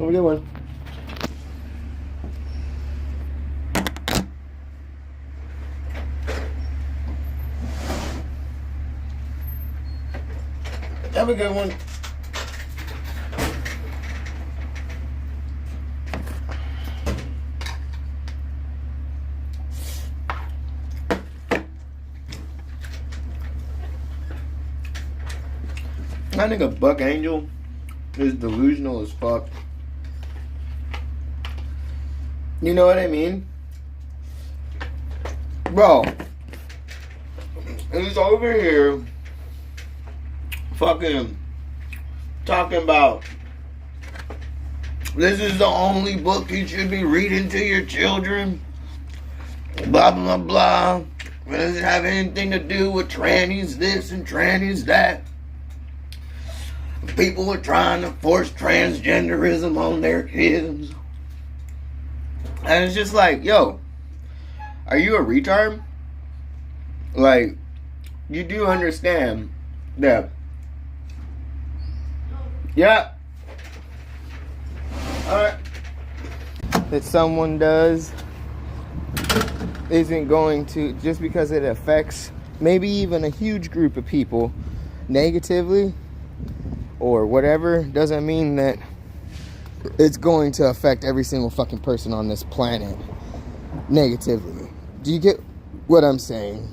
Have a good one. Have a good one. I think a buck angel is delusional as fuck. You know what I mean? Bro, he's over here fucking talking about this is the only book you should be reading to your children. Blah, blah, blah. It doesn't have anything to do with trannies this and trannies that. People are trying to force transgenderism on their kids. And it's just like, yo, are you a retard? Like, you do understand that, yeah, alright, that someone does isn't going to, just because it affects maybe even a huge group of people negatively or whatever, doesn't mean that it's going to affect every single fucking person on this planet negatively. Do you get what I'm saying?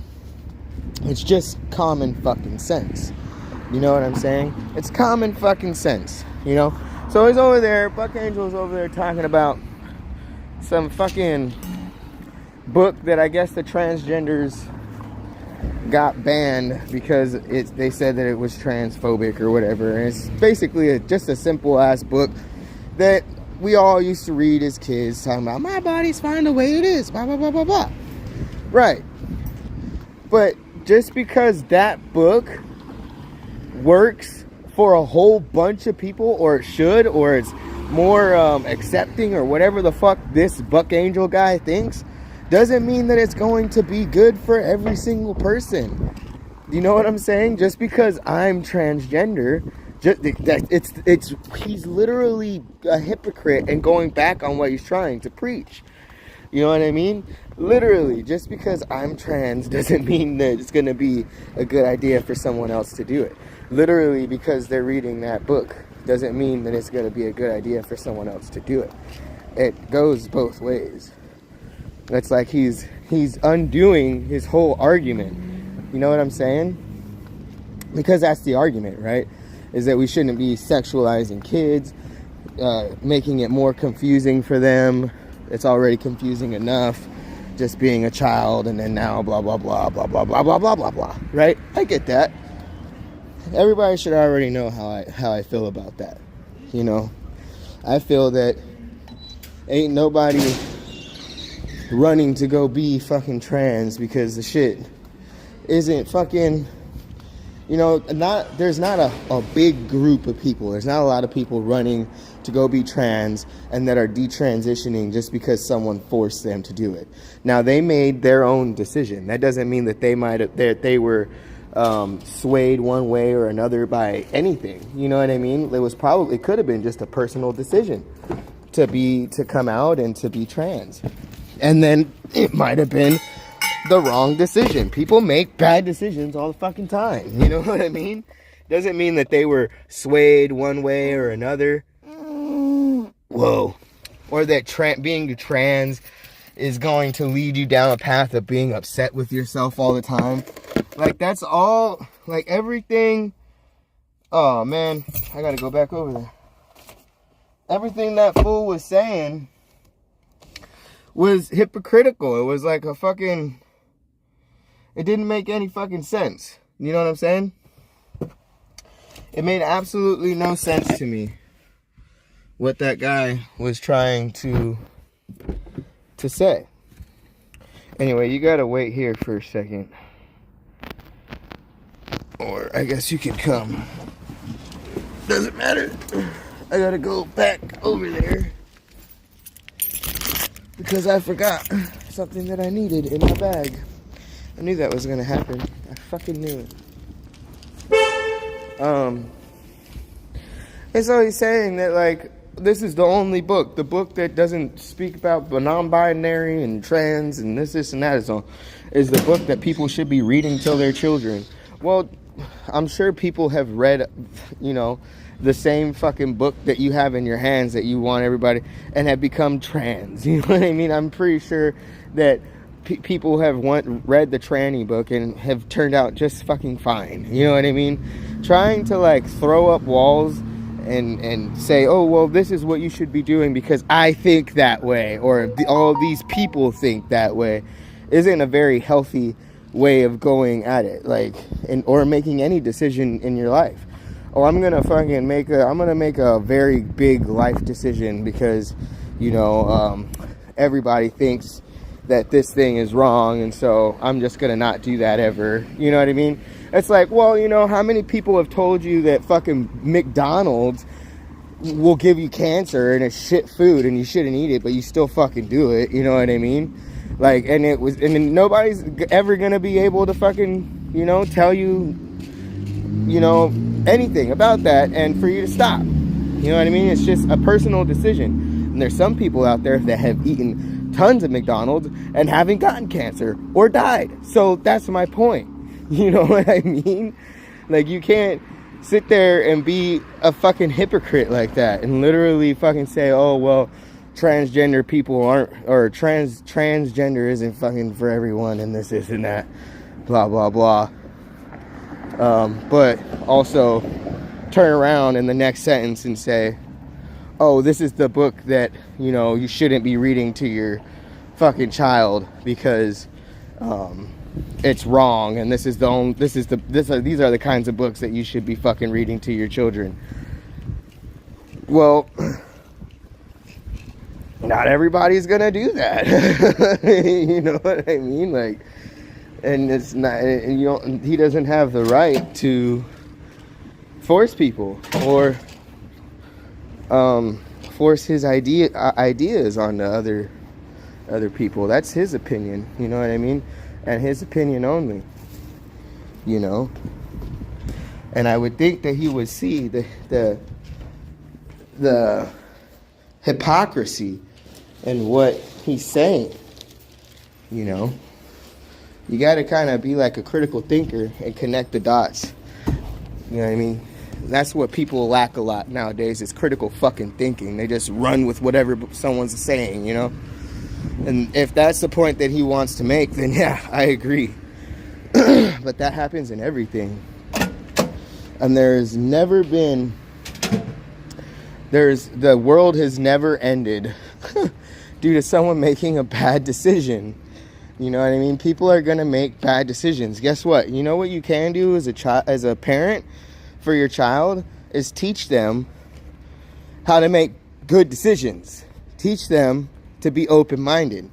It's just common fucking sense. You know what I'm saying? It's common fucking sense, you know? So he's over there, Buck Angel's over there talking about some fucking book that I guess the transgenders got banned because they said that it was transphobic or whatever. And it's basically just a simple ass book that we all used to read as kids, talking about my body's fine the way it is, blah, blah, blah, blah, blah. Right. But just because that book works for a whole bunch of people, or it should, or it's more accepting, or whatever the fuck this Buck Angel guy thinks, doesn't mean that it's going to be good for every single person. You know what I'm saying? Just because I'm transgender, he's literally a hypocrite and going back on what he's trying to preach. You know what I mean? Literally, just because I'm trans doesn't mean that it's going to be a good idea for someone else to do it. Literally, because they're reading that book doesn't mean that it's going to be a good idea for someone else to do it. It goes both ways. It's like he's undoing his whole argument. You know what I'm saying? Because that's the argument, right? Is that we shouldn't be sexualizing kids, making it more confusing for them. It's already confusing enough just being a child, and then now blah blah blah blah blah blah blah blah blah blah. Right? I get that. Everybody should already know how I feel about that. You know, I feel that ain't nobody running to go be fucking trans because the shit isn't fucking, you know, there's not a big group of people. There's not a lot of people running to go be trans and that are detransitioning just because someone forced them to do it. Now, they made their own decision. That doesn't mean that they were swayed one way or another by anything. You know what I mean? It could have been just a personal decision to come out and to be trans. And then it might have been the wrong decision. People make bad decisions all the fucking time. You know what I mean? Doesn't mean that they were swayed one way or another. Whoa. Or that being trans is going to lead you down a path of being upset with yourself all the time. Like, that's all, like, everything. Oh, man. I gotta go back over there. Everything that fool was saying was hypocritical. It was like a fucking, it didn't make any fucking sense. You know what I'm saying? It made absolutely no sense to me what that guy was trying to say. Anyway, you gotta wait here for a second. Or I guess you can come. Doesn't matter. I gotta go back over there because I forgot something that I needed in my bag. I knew that was gonna happen. I fucking knew it. And so he's saying that, like, this is the only book, the book that doesn't speak about the non-binary and trans and this and that is the book that people should be reading to their children. Well, I'm sure people have read, the same fucking book that you have in your hands that you want everybody, and have become trans. You know what I mean? I'm pretty sure that people have read the tranny book and have turned out just fucking fine. You know what I mean? Trying to like throw up walls and say, oh, well, this is what you should be doing because I think that way, or all these people think that way, isn't a very healthy way of going at it, or making any decision in your life. Oh, I'm gonna make a very big life decision because, everybody thinks that this thing is wrong, and so I'm just gonna not do that ever. You know what I mean? It's like, well, how many people have told you that fucking McDonald's will give you cancer and it's shit food and you shouldn't eat it, but you still fucking do it? You know what I mean? And nobody's ever gonna be able to fucking, tell you, anything about that and for you to stop. You know what I mean? It's just a personal decision. And there's some people out there that have eaten tons of McDonald's and haven't gotten cancer or died. So that's my point. You know what I mean? Like, you can't sit there and be a fucking hypocrite like that and literally fucking say, oh, well, transgender people aren't, or transgender isn't fucking for everyone and this and that, blah, blah, blah. But also turn around in the next sentence and say, oh, this is the book that, you shouldn't be reading to your fucking child because, it's wrong, and these are the kinds of books that you should be fucking reading to your children. Well, not everybody's gonna do that. You know what I mean? Like, and it's not, and he doesn't have the right to force people or force his ideas on the other people. That's his opinion. You know what I mean? And his opinion only, and I would think that he would see the hypocrisy in what he's saying. You got to kind of be like a critical thinker and connect the dots. You know what I mean? That's what people lack a lot nowadays, is critical fucking thinking. They just run with whatever someone's saying, And if that's the point that he wants to make, then yeah, I agree. But that happens in everything. And the world has never ended due to someone making a bad decision. You know what I mean? People are going to make bad decisions. Guess what? You know what you can do as a parent for your child is teach them how to make good decisions. Teach them to be open-minded.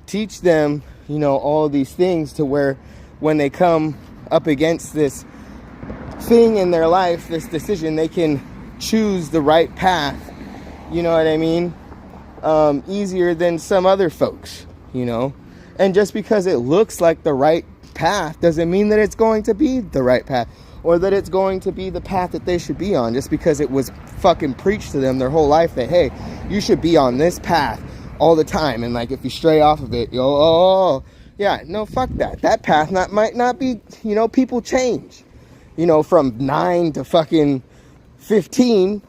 Teach them, all these things to where when they come up against this thing in their life, this decision, they can choose the right path. You know what I mean? Easier than some other folks, And just because it looks like the right path doesn't mean that it's going to be the right path, or that it's going to be the path that they should be on, just because it was fucking preached to them their whole life that, hey, you should be on this path all the time, and like if you stray off of it, yeah, no, fuck that. That path might not be, people change. From 9 to fucking 15,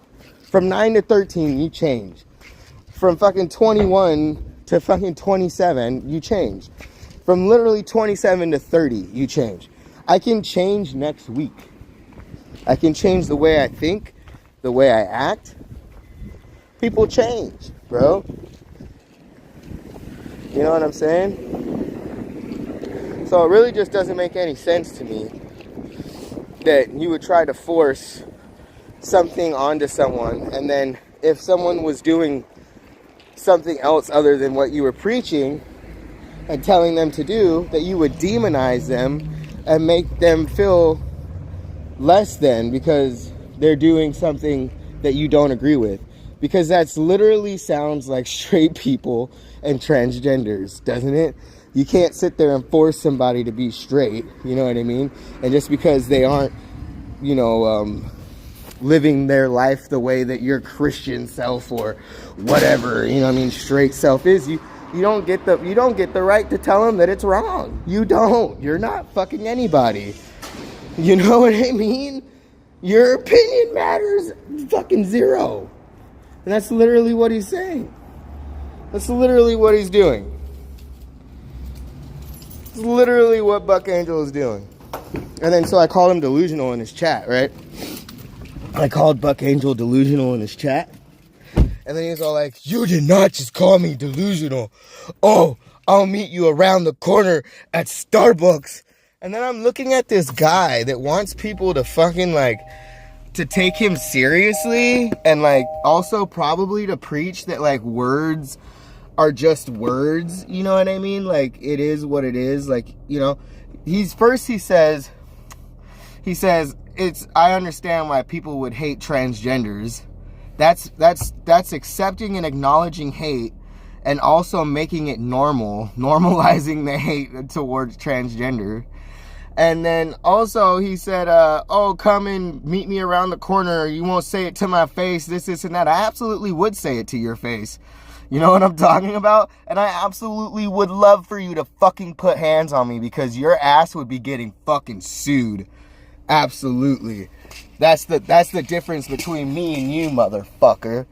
from 9 to 13, you change. From fucking 21 to fucking 27, you change. From literally 27 to 30, you change. I can change next week. I can change the way I think, the way I act. People change, bro. You know what I'm saying? So it really just doesn't make any sense to me that you would try to force something onto someone, and then if someone was doing something else other than what you were preaching and telling them to do, that you would demonize them and make them feel less than because they're doing something that you don't agree with. Because that's literally sounds like straight people and transgenders, doesn't it? You can't sit there and force somebody to be straight, you know what I mean? And just because they aren't, living their life the way that your Christian self or whatever, you know what I mean, straight self is, you don't get the right to tell them that it's wrong. You don't. You're not fucking anybody. You know what I mean? Your opinion matters fucking zero. And that's literally what he's saying. That's literally what he's doing. It's literally what Buck Angel is doing. And then so I called him delusional in his chat, right? I called Buck Angel delusional in his chat. And then he was all like, you did not just call me delusional. Oh, I'll meet you around the corner at Starbucks. And then I'm looking at this guy that wants people to fucking like, to take him seriously. And like, also probably to preach that like words are just words. You know what I mean? Like, it is what it is. Like, you know, he says, I understand why people would hate transgenders. That's accepting and acknowledging hate and also making it normalizing the hate towards transgender. And then also he said, oh, come and meet me around the corner. You won't say it to my face, this, and that. I absolutely would say it to your face. You know what I'm talking about? And I absolutely would love for you to fucking put hands on me because your ass would be getting fucking sued. Absolutely. That's the difference between me and you, motherfucker.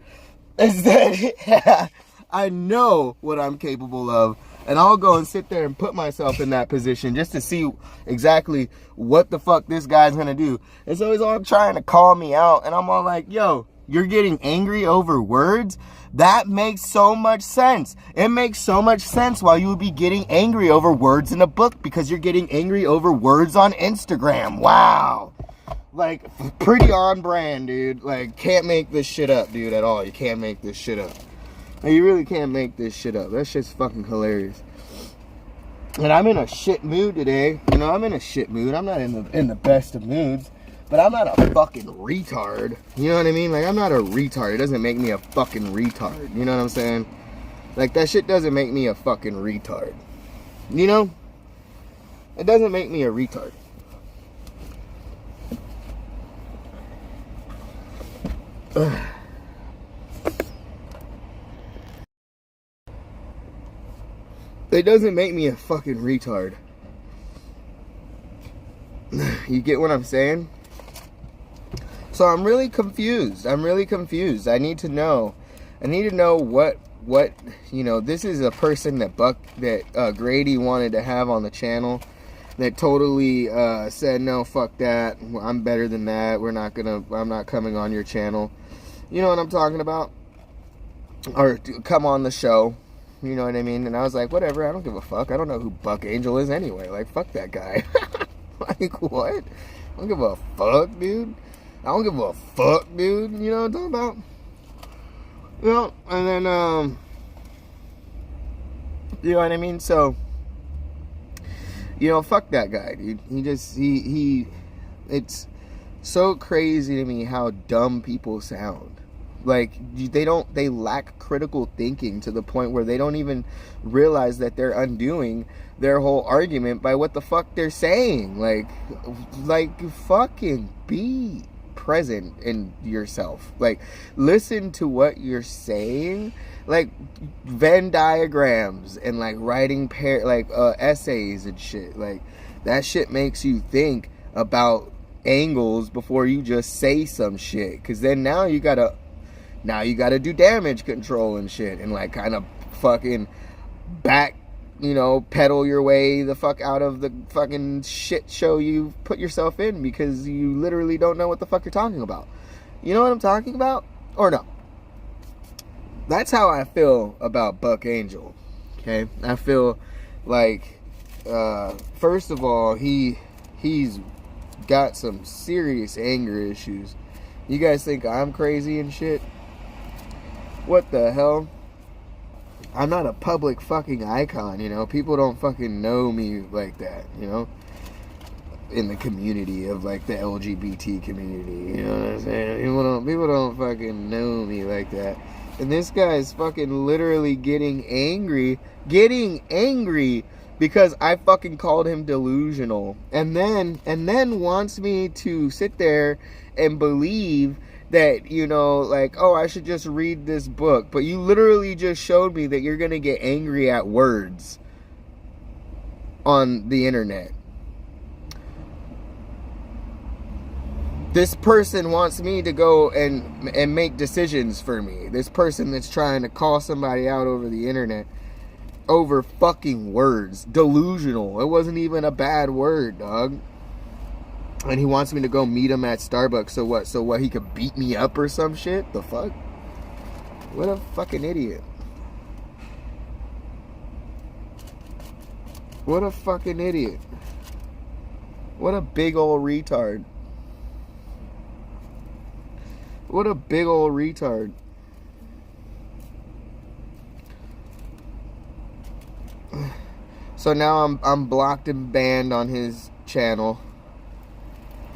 Is that I know what I'm capable of, and I'll go and sit there and put myself in that position just to see exactly what the fuck this guy's gonna do. And so he's all trying to call me out, and I'm all like, yo, you're getting angry over words? That makes so much sense. It makes so much sense why you would be getting angry over words in a book, because you're getting angry over words on Instagram. Wow. Like, pretty on brand, dude. Like, can't make this shit up, dude, at all. You can't make this shit up. Like, you really can't make this shit up. That shit's fucking hilarious. And I'm in a shit mood today. You know, I'm in a shit mood. I'm not in the best of moods. But I'm not a fucking retard. You know what I mean? Like, I'm not a retard. It doesn't make me a fucking retard. You know what I'm saying? Like, that shit doesn't make me a fucking retard. You know? It doesn't make me a retard. Ugh. It doesn't make me a fucking retard. You get what I'm saying? So I'm really confused. I need to know what, you know, this is a person that Grady wanted to have on the channel that totally said, no, fuck that. I'm better than that. I'm not coming on your channel. You know what I'm talking about? Or come on the show. You know what I mean? And I was like, whatever, I don't give a fuck. I don't know who Buck Angel is anyway. Like, fuck that guy. Like, what? I don't give a fuck, dude. I don't give a fuck, dude. You know what I'm talking about? You know, and then, you know what I mean? So, you know, fuck that guy, dude. It's so crazy to me how dumb people sound. Like, they lack critical thinking to the point where they don't even realize that they're undoing their whole argument by what the fuck they're saying. Like fucking be present in yourself. Like, listen to what you're saying. Like, Venn diagrams and like writing essays and shit. Like, that shit makes you think about angles before you just say some shit. Cause then now you gotta do damage control and shit, and like kind of fucking pedal your way the fuck out of the fucking shit show you put yourself in, because you literally don't know what the fuck you're talking about. You know what I'm talking about? Or no? That's how I feel about Buck Angel. Okay? I feel like, first of all, he's got some serious anger issues. You guys think I'm crazy and shit? What the hell? I'm not a public fucking icon, you know? People don't fucking know me like that, you know? In the community of, like, the LGBT community, you know what I'm saying? People don't fucking know me like that. And this guy is fucking literally getting angry because I fucking called him delusional, and then wants me to sit there and believe that, you know, like, oh, I should just read this book. But you literally just showed me that you're gonna get angry at words on the internet. This person wants me to go and make decisions for me. This person that's trying to call somebody out over the internet over fucking words. Delusional. It wasn't even a bad word, dog. And he wants me to go meet him at Starbucks. So what? So what? He could beat me up or some shit? The fuck? What a fucking idiot. What a fucking idiot. What a big old retard. What a big old retard. So now I'm blocked and banned on his channel.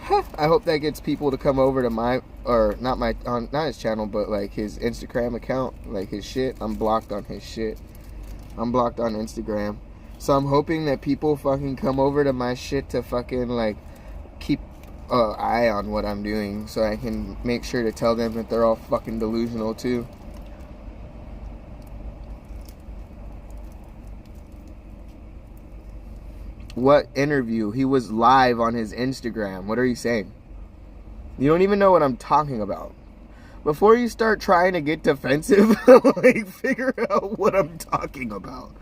I hope that gets people to come over to my, or not my, not his channel, but like his Instagram account, like his shit. I'm blocked on his shit. I'm blocked on Instagram. So I'm hoping that people fucking come over to my shit to fucking like keep an eye on what I'm doing, so I can make sure to tell them that they're all fucking delusional too. What interview? He was live on his Instagram. What are you saying? You don't even know what I'm talking about. Before you start trying to get defensive, like, figure out what I'm talking about.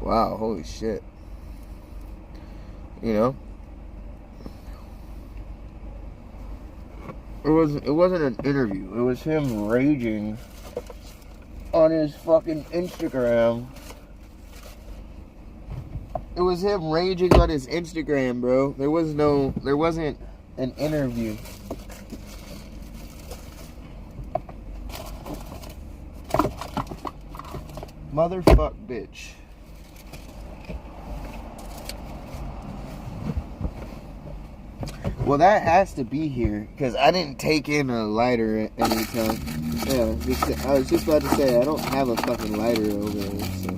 Wow, holy shit. You know? It wasn't an interview. It was him raging on his fucking Instagram. It was him raging on his Instagram, bro. There wasn't an interview. Motherfuck bitch. Well, that has to be here, because I didn't take in a lighter at any time. Yeah, I was just about to say, I don't have a fucking lighter over there, so.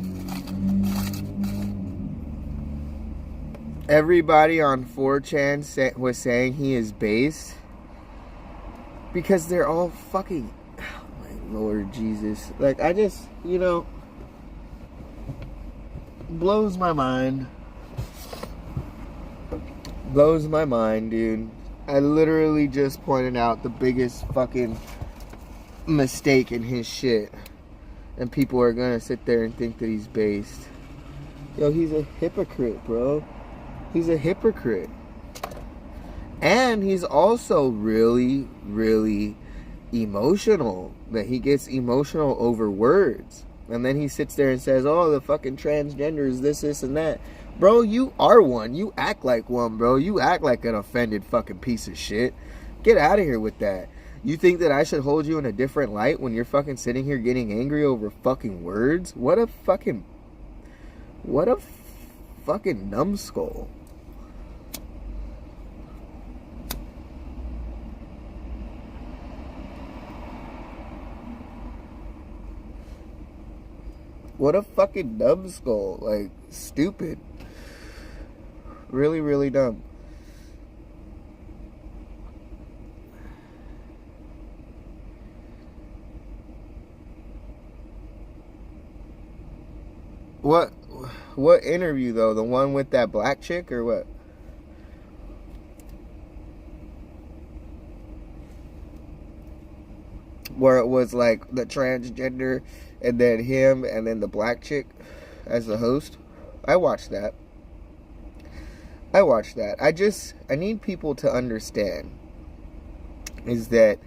Everybody on 4chan was saying he is base, because they're all fucking, oh my Lord Jesus. Like, I just, you know, blows my mind. Blows my mind, dude. I literally just pointed out the biggest fucking mistake in his shit, and people are gonna sit there and think that he's based. Yo, he's a hypocrite, bro. He's a hypocrite. And he's also really, really emotional. That he gets emotional over words. And then he sits there and says, oh, the fucking transgender is this, and that. Bro, you are one. You act like one, bro. You act like an offended fucking piece of shit. Get out of here with that. You think that I should hold you in a different light when you're fucking sitting here getting angry over fucking words? What a fucking numbskull. What a fucking numbskull. Like, stupid. Really, really dumb. What interview though? The one with that black chick or what? Where it was like the transgender and then him and then the black chick as the host. I watched that. I need people to understand is that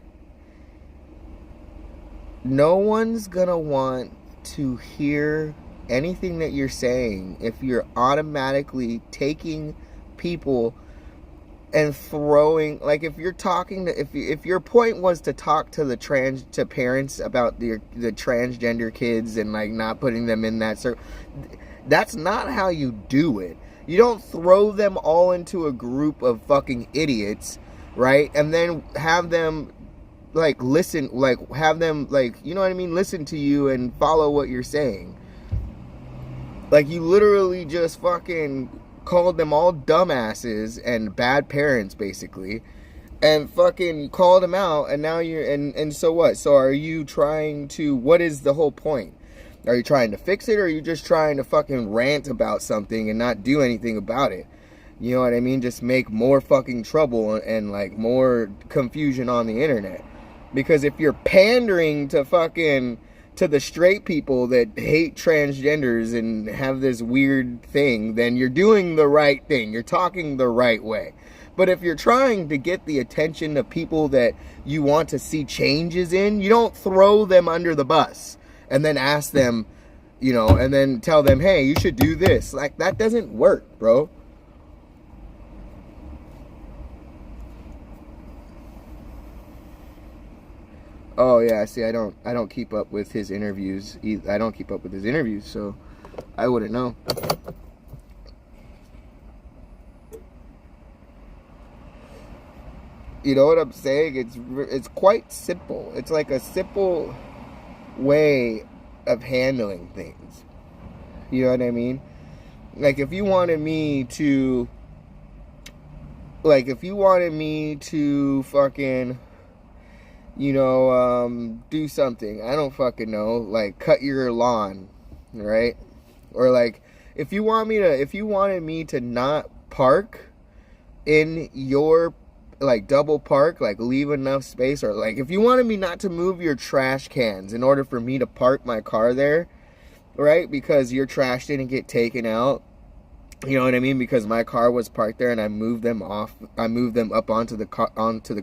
no one's gonna want to hear anything that you're saying if you're automatically taking people and throwing, like, if you're talking to, if your point was to talk to parents about the transgender kids and like not putting them in that circle, that's not how you do it. You don't throw them all into a group of fucking idiots, right? And then have them like listen, like have them, like, you know what I mean, listen to you and follow what you're saying. Like, you literally just fucking called them all dumbasses and bad parents, basically, and fucking called them out, and now you're, and so what? So are you trying to, what is the whole point? Are you trying to fix it, or are you just trying to fucking rant about something and not do anything about it? You know what I mean? Just make more fucking trouble and like more confusion on the internet. Because if you're pandering to fucking, to the straight people that hate transgenders and have this weird thing, then you're doing the right thing. You're talking the right way. But if you're trying to get the attention of people that you want to see changes in, you don't throw them under the bus and then ask them, you know, and then tell them, hey, you should do this. Like, that doesn't work, bro. Oh yeah, see, I don't keep up with his interviews. I don't keep up with his interviews, so I wouldn't know. You know what I'm saying? It's quite simple. It's like a simple way of handling things. You know what I mean? Like, if you wanted me to fucking, you know, do something, I don't fucking know, like cut your lawn, right? Or like, if you wanted me to not park in your, like, double park, like leave enough space, or like if you wanted me not to move your trash cans in order for me to park my car there, right? Because your trash didn't get taken out. You know what I mean? Because my car was parked there and I moved them up onto the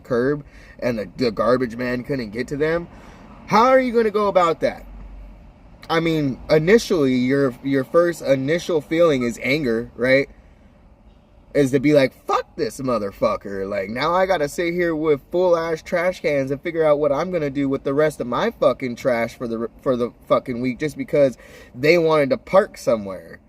curb, and the garbage man couldn't get to them. How are you going to go about that? I mean, initially, your first initial feeling is anger, right? Is to be like, fuck this motherfucker. Like, now I got to sit here with full ass trash cans and figure out what I'm going to do with the rest of my fucking trash for the fucking week, just because they wanted to park somewhere.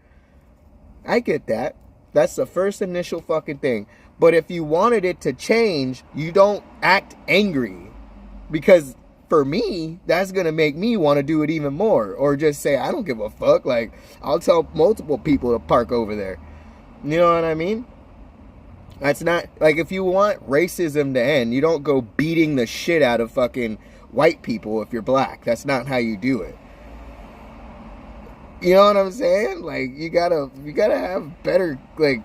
I get that. That's the first initial fucking thing. But if you wanted it to change, you don't act angry. Because for me, that's going to make me want to do it even more. Or just say, I don't give a fuck. Like, I'll tell multiple people to park over there. You know what I mean? That's not, like, if you want racism to end, you don't go beating the shit out of fucking white people if you're black. That's not how you do it. You know what I'm saying? Like, you gotta have better, like,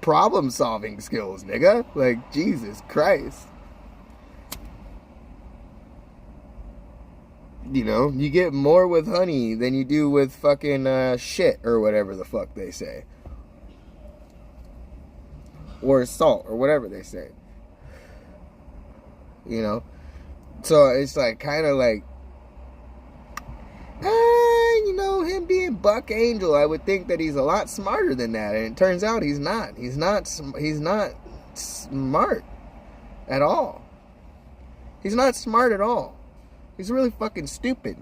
problem solving skills, nigga. Like, Jesus Christ. You know, you get more with honey than you do with fucking shit, or whatever the fuck they say. Or salt, or whatever they say. You know? So it's like, kind of like, you know, him being Buck Angel, I would think that he's a lot smarter than that, and it turns out he's not. He's not smart at all. He's not smart at all. He's really fucking stupid.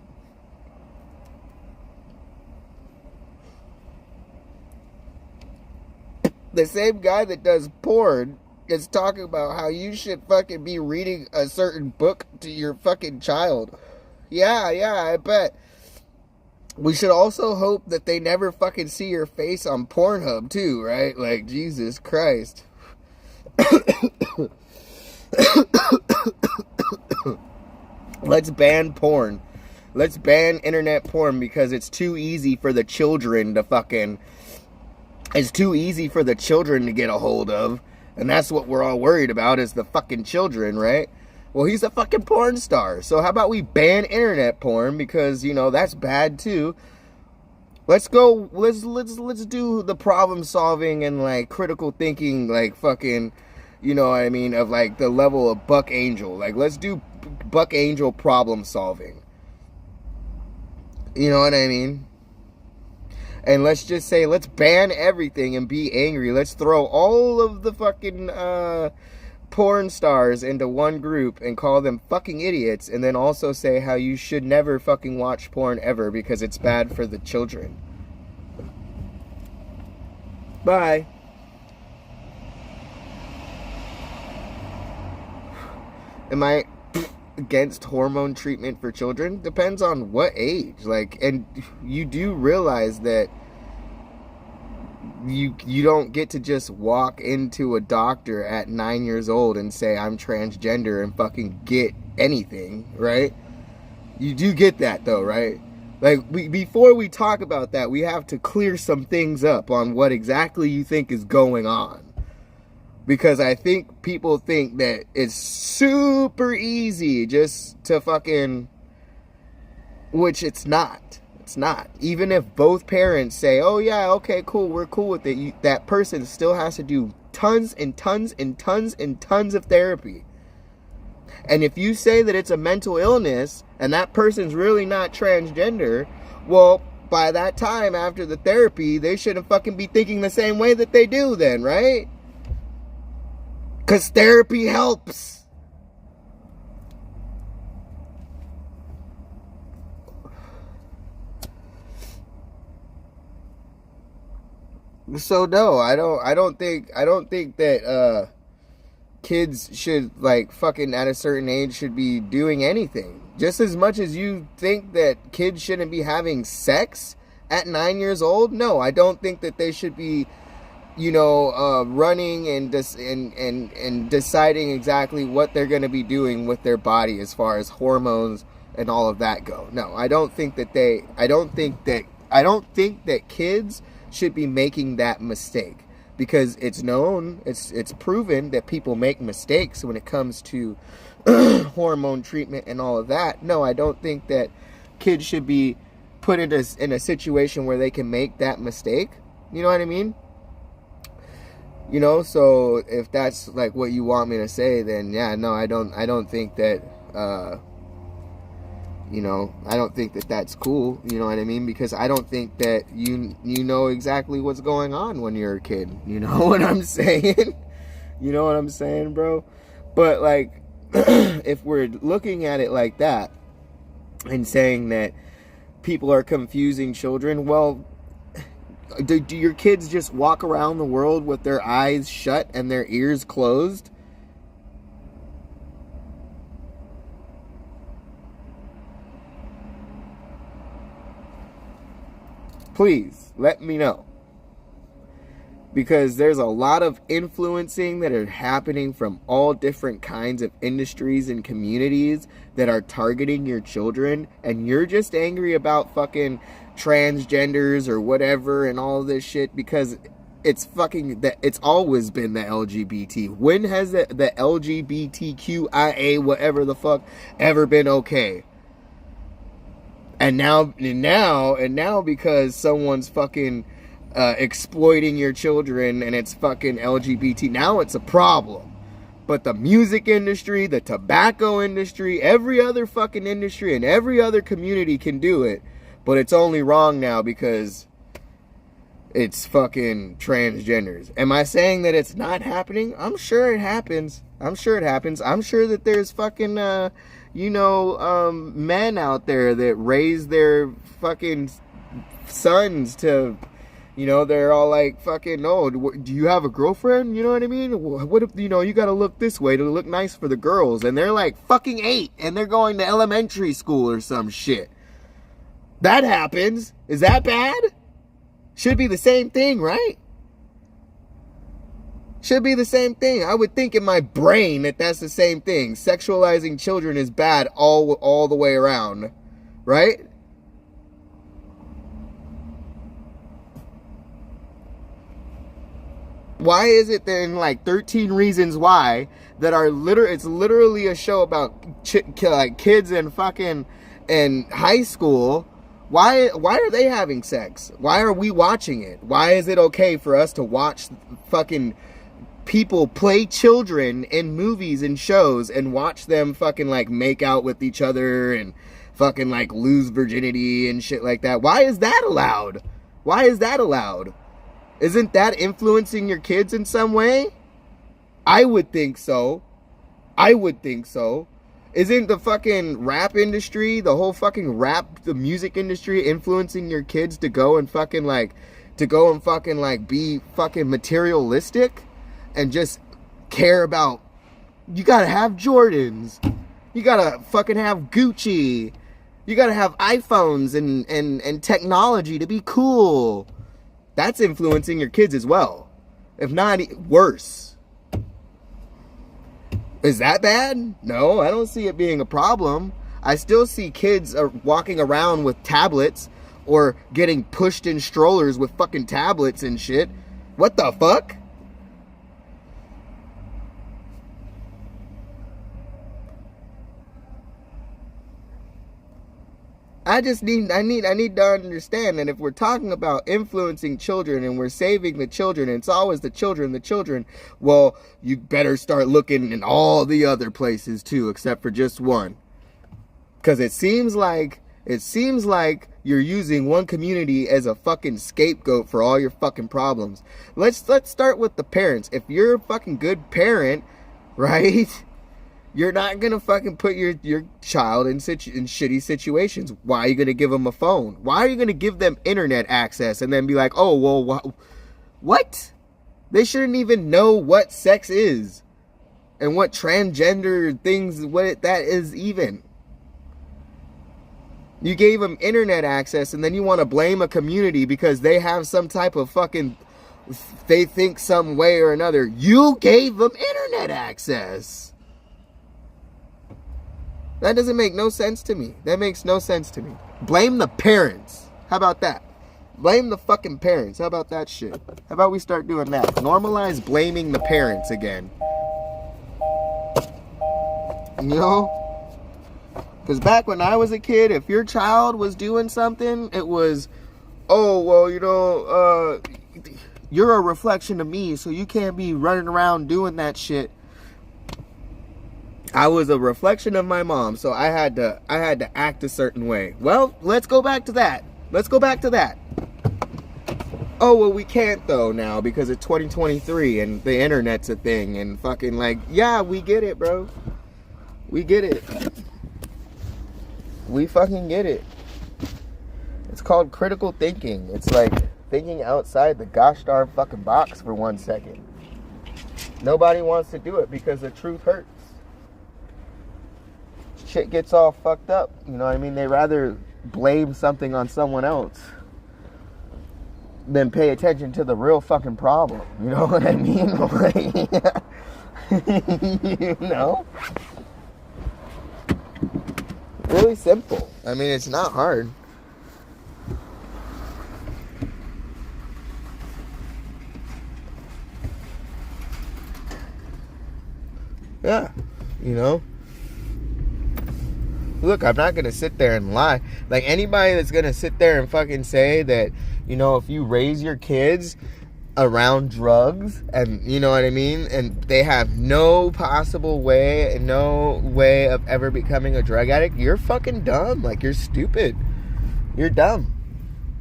The same guy that does porn is talking about how you should fucking be reading a certain book to your fucking child. Yeah, I bet. We should also hope that they never fucking see your face on Pornhub too, right? Like, Jesus Christ. Let's ban porn. Let's ban internet porn, because it's too easy for the children to fucking... It's too easy for the children to get a hold of. And that's what we're all worried about, is the fucking children, right? Well, he's a fucking porn star. So how about we ban internet porn, because, you know, that's bad too. Let's do the problem solving and, like, critical thinking, like, fucking, you know what I mean, of, like, the level of Buck Angel. Like, let's do Buck Angel problem solving. You know what I mean? And let's just say, let's ban everything and be angry. Let's throw all of the fucking porn stars into one group and call them fucking idiots, and then also say how you should never fucking watch porn ever because it's bad for the children. Bye. Am I against hormone treatment for children depends on what age. Like, and you do realize that you don't get to just walk into a doctor at 9 years old and say I'm transgender and fucking get anything, right? You do get that though, right? Like, before we talk about that, we have to clear some things up on what exactly you think is going on. Because I think people think that it's super easy just to fucking... Which it's not. It's not. Even if both parents say, oh yeah, okay, cool, we're cool with it, that person still has to do tons and tons and tons and tons of therapy. And if you say that it's a mental illness and that person's really not transgender, well, by that time after the therapy, they shouldn't fucking be thinking the same way that they do then, right? Because therapy helps. So no, I don't think that kids should, like, fucking at a certain age should be doing anything. Just as much as you think that kids shouldn't be having sex at 9 years old, no, I don't think that they should be, you know, running and deciding exactly what they're going to be doing with their body as far as hormones and all of that go. No, I don't think that kids should be making that mistake. Because it's known, it's proven that people make mistakes when it comes to hormone treatment and all of that. No, I don't think that kids should be put in a situation where they can make that mistake. You know what I mean? You know, so if that's like what you want me to say, then yeah, no, I don't think that, you know, I don't think that that's cool, you know what I mean? Because I don't think that you know exactly what's going on when you're a kid. You know what I'm saying? You know what I'm saying, bro? But, like, if we're looking at it like that and saying that people are confusing children, well, do your kids just walk around the world with their eyes shut and their ears closed? Please, let me know. Because there's a lot of influencing that are happening from all different kinds of industries and communities that are targeting your children. And you're just angry about fucking transgenders or whatever and all this shit because it's fucking... It's always been the LGBT. When has the LGBTQIA whatever the fuck ever been okay? And now, because someone's fucking exploiting your children and it's fucking LGBT, now it's a problem. But the music industry, the tobacco industry, every other fucking industry and every other community can do it. But it's only wrong now because it's fucking transgenders. Am I saying that it's not happening? I'm sure it happens. I'm sure that there's fucking... men out there that raise their fucking sons to, they're all like, fucking, oh, do you have a girlfriend? You know what I mean? What if, you gotta look this way to look nice for the girls. And they're like fucking 8 and they're going to elementary school or some shit. That happens. Is that bad? Should be the same thing, right? Should be the same thing. I would think in my brain that that's the same thing. Sexualizing children is bad all the way around. Right? Why is it then like 13 Reasons Why that are it's literally a show about like kids in fucking in high school? Why are they having sex? Why are we watching it? Why is it okay for us to watch fucking people play children in movies and shows and watch them fucking like make out with each other and fucking like lose virginity and shit like that? Why is that allowed? Why is that allowed? Isn't that influencing your kids in some way? I would think so. Isn't the fucking rap industry, the whole fucking the music industry influencing your kids to go and fucking be fucking materialistic? And just care about, you gotta have Jordans, You gotta fucking have Gucci. You gotta have iPhones and technology to be cool. That's influencing your kids as well. If not worse. Is that bad? No, I don't see it being a problem. I still see kids walking around with tablets or getting pushed in strollers with fucking tablets and shit. What the fuck? I need to understand that if we're talking about influencing children and we're saving the children, and it's always the children, well, you better start looking in all the other places too, except for just one. Because it seems like you're using one community as a fucking scapegoat for all your fucking problems. Let's start with the parents. If you're a fucking good parent, right? You're not going to fucking put your child in shitty situations. Why are you going to give them a phone? Why are you going to give them internet access and then be like, oh, well, what? They shouldn't even know what sex is and what transgender things, that is even. You gave them internet access and then you want to blame a community because they have some type of fucking, they think some way or another. You gave them internet access. That doesn't make no sense to me. That makes no sense to me. Blame the parents. How about that? Blame the fucking parents. How about that shit? How about we start doing that? Normalize blaming the parents again. You know? Because back when I was a kid, if your child was doing something, it was, oh, well, you know, you're a reflection of me, so you can't be running around doing that shit. I was a reflection of my mom, so I had to act a certain way. Well, let's go back to that. Oh, well, we can't though now because it's 2023 and the internet's a thing and fucking like, yeah, we get it, bro. We get it. We fucking get it. It's called critical thinking. It's like thinking outside the gosh darn fucking box for 1 second. Nobody wants to do it because the truth hurts. Shit gets all fucked up. You know what I mean? They rather blame something on someone else than pay attention to the real fucking problem. You know what I mean? You know? Really simple. I mean, it's not hard. Yeah. You know? Look, I'm not going to sit there and lie. Like, anybody that's going to sit there and fucking say that, you know, if you raise your kids around drugs and, you know what I mean, and they have no possible way, no way of ever becoming a drug addict, you're fucking dumb. Like, you're stupid. You're dumb.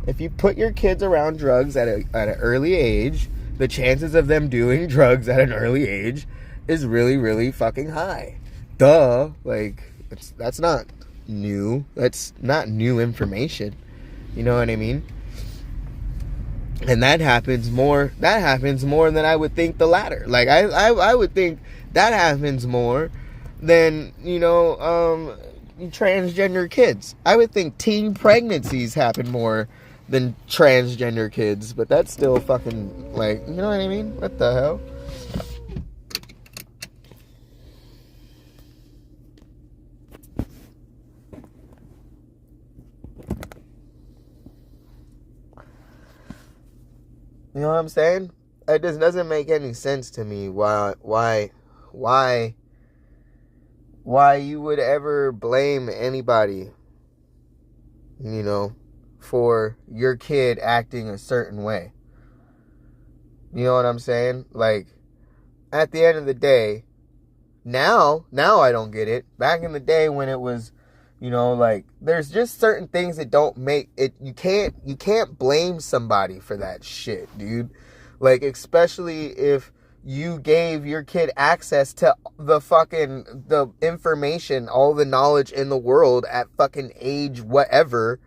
If you put your kids around drugs at an early age, the chances of them doing drugs at an early age is really, really fucking high. Duh. Like, that's not new. That's not new information. You know what I mean? And that happens more than I would think the latter. Like, I would think that happens more than, you know, transgender kids. I would think teen pregnancies happen more than transgender kids. But that's still fucking, like, you know what I mean? What the hell? You know what I'm saying? It just doesn't make any sense to me why you would ever blame anybody, you know, for your kid acting a certain way. You know what I'm saying? Like, at the end of the day, now I don't get it. Back in the day when it was, you know, like, there's just certain things that don't make it, you can't blame somebody for that shit, dude. Like, especially if you gave your kid access to the information, all the knowledge in the world at fucking age whatever,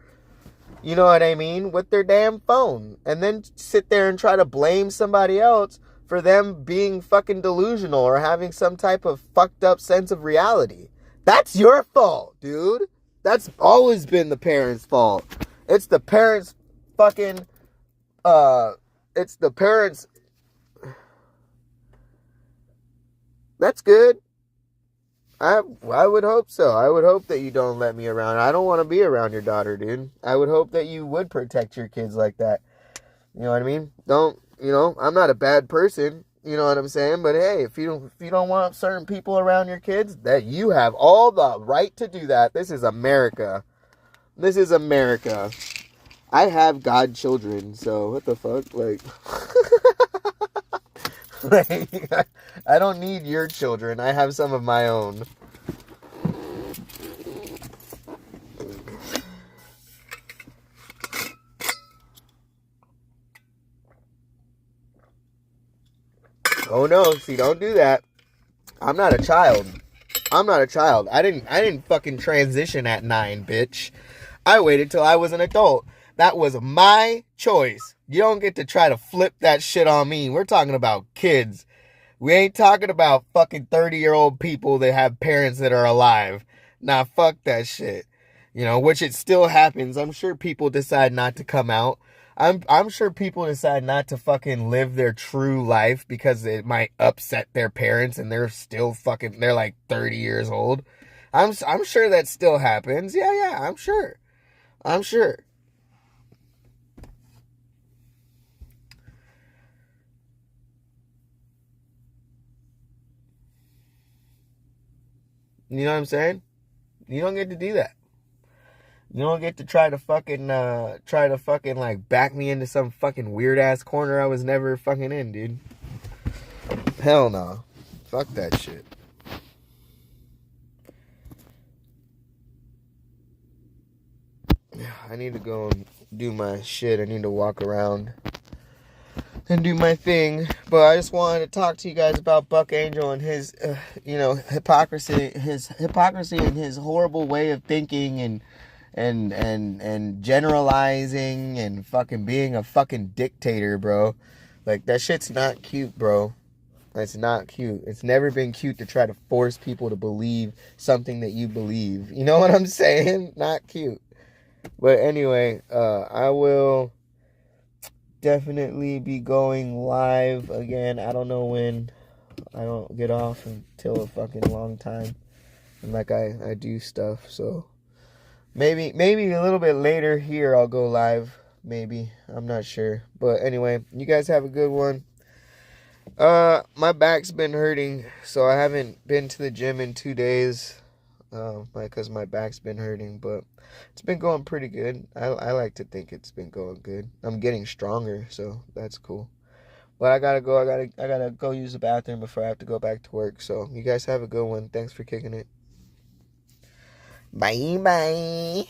you know what I mean, with their damn phone. And then sit there and try to blame somebody else for them being fucking delusional or having some type of fucked up sense of reality. That's your fault, dude. That's always been the parents' fault. It's the parents' fucking, it's the parents. That's good. I would hope so. I would hope that you don't let me around. I don't want to be around your daughter, dude. I would hope that you would protect your kids like that. You know what I mean? I'm not a bad person. You know what I'm saying? But hey, if you don't want certain people around your kids, that you have all the right to do that. This is America. This is America. I have godchildren, so what the fuck? Like, like, I don't need your children. I have some of my own. Oh no, see, don't do that. I'm not a child. I didn't fucking transition at 9, bitch. I waited till I was an adult. That was my choice. You don't get to try to flip that shit on me. We're talking about kids. We ain't talking about fucking 30-year-old people that have parents that are alive. Nah, fuck that shit. Which it still happens. I'm sure people decide not to come out. I'm sure people decide not to fucking live their true life because it might upset their parents and they're still fucking, they're like 30 years old. I'm sure that still happens. Yeah, I'm sure. You know what I'm saying? You don't get to do that. You don't get to try to fucking like back me into some fucking weird ass corner I was never fucking in, dude. Hell no. Fuck that shit. I need to go and do my shit. I need to walk around and do my thing. But I just wanted to talk to you guys about Buck Angel and his, hypocrisy and his horrible way of thinking and generalizing and fucking being a fucking dictator, bro. Like, that shit's not cute, bro. It's not cute. It's never been cute to try to force people to believe something that you believe. You know what I'm saying? Not cute. But anyway, I will definitely be going live again. I don't know when. I don't get off until a fucking long time. And like I do stuff, so maybe a little bit later here I'll go live. Maybe. I'm not sure. But anyway, you guys have a good one. My back's been hurting, so I haven't been to the gym in 2 days. Because my back's been hurting, but it's been going pretty good. I like to think it's been going good. I'm getting stronger, so that's cool. But I gotta go. I gotta go use the bathroom before I have to go back to work. So you guys have a good one. Thanks for kicking it. Bye. Bye.